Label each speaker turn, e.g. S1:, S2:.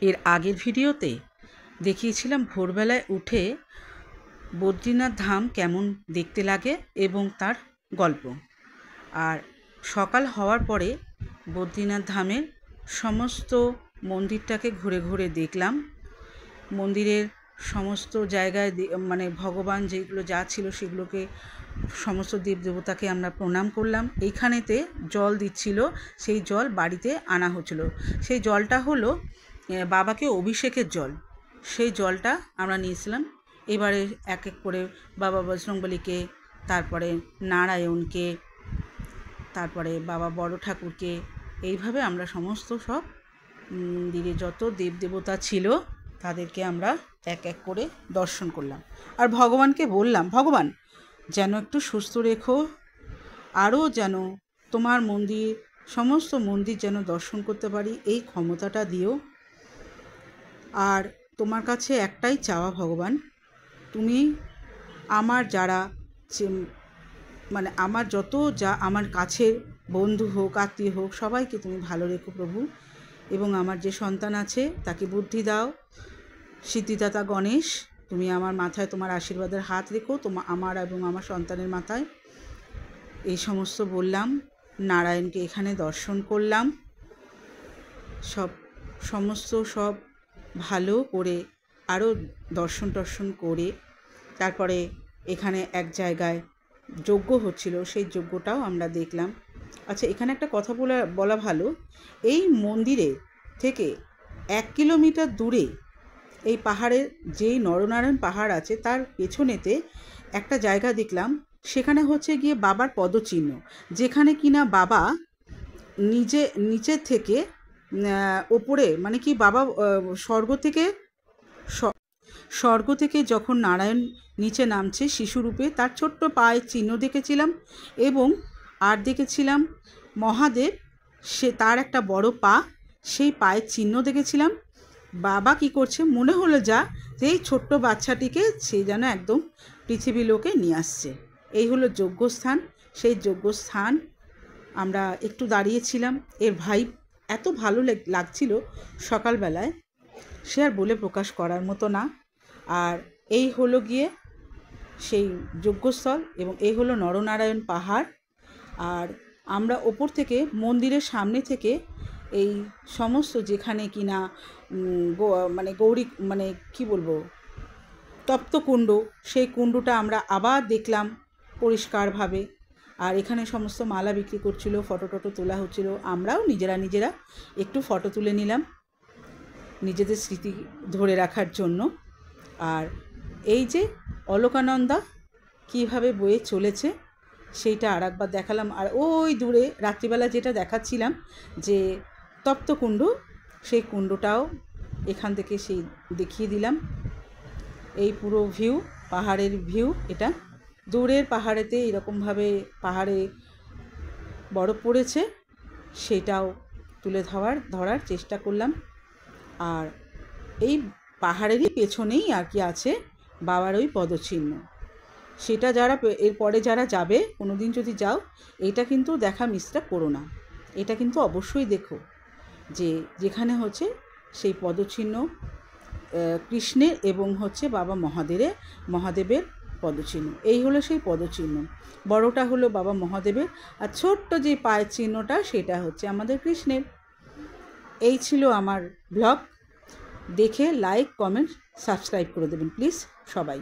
S1: এর আগের ভিডিওতে দেখিয়েছিলাম ভোরবেলায় উঠে বদ্রীনাথ ধাম কেমন দেখতে লাগে এবং তার গল্প। আর সকাল হওয়ার পরে বদ্রীনাথ ধামের সমস্ত মন্দিরটাকে ঘুরে ঘুরে দেখলাম। মন্দিরের সমস্ত জায়গায় মানে ভগবান যেগুলো যা ছিল সেগুলোকে সমস্ত দেবদেবতাকে আমরা প্রণাম করলাম। এইখানেতে জল দিচ্ছিল, সেই জল বাড়িতে আনা হচ্ছিল। সেই জলটা হলো বাবাকে অভিষেকের জল। সেই জলটা আমরা নিয়েছিলাম। এবারে এক এক করে বাবা বজরংবলীকে, তারপরে নারায়ণকে, তারপরে বাবা বড় ঠাকুরকে, এইভাবে আমরা সমস্ত সব মন্দিরে যত দেবদেবতা ছিল তাদেরকে আমরা এক এক করে দর্শন করলাম। আর ভগবানকে বললাম, ভগবান যেন একটু সুস্থ রেখো, আরও যেন তোমার মন্দির, সমস্ত মন্দির যেন দর্শন করতে পারি, এই ক্ষমতাটা দিও। আর তোমার কাছে একটাই চাওয়া ভগবান, তুমি আমার যারা মানে আমার যত যা আমার কাছের বন্ধু হোক, আত্মীয় হোক, সবাইকে তুমি ভালো রেখো প্রভু। এবং আমার যে সন্তান আছে তাকে বুদ্ধি দাও। সিদ্ধিদাতা গণেশ, তুমি আমার মাথায় তোমার আশীর্বাদের হাত রেখো, আমার এবং আমার সন্তানের মাথায়। এই সমস্ত বললাম। নারায়ণকে এখানে দর্শন করলাম, সমস্ত সব ভালো করে আরও দর্শন করে তারপরে এখানে এক জায়গায় যজ্ঞ হচ্ছিল, সেই যজ্ঞটাও আমরা দেখলাম। আচ্ছা, এখানে একটা কথা বলা ভালো, এই মন্দিরে থেকে 1 কিলোমিটার দূরে এই পাহাড়ের যেই নরনারায়ণ পাহাড় আছে তার পেছনেতে একটা জায়গা দেখলাম, সেখানে হচ্ছে গিয়ে বাবার পদচিহ্ন, যেখানে কিনা বাবা নিচের থেকে ওপরে, মানে কি বাবা স্বর্গ থেকে যখন নারায়ণ নিচে নামছে শিশুরূপে, তার ছোট্ট পায়ের চিহ্ন দেখেছিলাম। এবং আর দেখেছিলাম মহাদেব, সে তার একটা বড় পা, সেই পায়ের চিহ্ন দেখেছিলাম। বাবা কি করছে মনে হলো যে এই ছোট্ট বাচ্চাটিকে সে যেন একদম পৃথিবী লোকে নিয়ে আসছে। এই হলো যজ্ঞস্থান। সেই যজ্ঞস্থান আমরা একটু দাঁড়িয়েছিলাম। এর ভাই এত ভালো লাগছিল সকালবেলায়, সে আর বলে প্রকাশ করার মতো না। আর এই হলো গিয়ে সেই যজ্ঞস্থল, এবং এই হলো নরনারায়ণ পাহাড়। আর আমরা ওপর থেকে মন্দিরের সামনে থেকে এই সমস্ত যেখানে কিনা মানে গৌরী, মানে কি বলবো, তপ্তকুণ্ড, সেই কুণ্ডটা আমরা আবার দেখলাম পরিষ্কারভাবে। আর এখানে সমস্ত মালা বিক্রি করছিল, ফটো টটো তোলা হচ্ছিল। আমরাও নিজেরা একটু ফটো তুলে নিলাম নিজেদের স্মৃতি ধরে রাখার জন্য। আর এই যে অলকানন্দা কীভাবে বয়ে চলেছে সেইটা আর একবার দেখালাম। আর ওই দূরে রাত্রিবেলা যেটা দেখাচ্ছিলাম যে তপ্তকুণ্ড, সেই কুণ্ডটাও এখান থেকে সেই দেখিয়ে দিলাম। এই পুরো ভিউ, পাহাড়ের ভিউ, এটা দূরের পাহাড়েতে এরকমভাবে পাহাড়ে বরফ পড়েছে, সেটাও তুলে ধরার চেষ্টা করলাম। আর এই পাহাড়েরই পেছনেই আর কি আছে বাবার ওই পদচিহ্ন। সেটা যারা এরপরে যারা যাবে, কোনো দিন যদি যাও, এটা কিন্তু দেখা মিসটা করো না। এটা কিন্তু অবশ্যই দেখো যে যেখানে সেই পদচিহ্ন কৃষ্ণের এবং বাবা মহাদেবের পদচিহ্ন। এই হলো সেই পদচিহ্ন। বড়টা হলো বাবা মহাদেবের, আর ছোট্ট যে পায়ের চিহ্নটা সেটা আমাদের কৃষ্ণের। এই ছিল আমার ব্লগ। দেখে লাইক, কমেন্ট, সাবস্ক্রাইব করে দেবেন প্লিজ সবাই।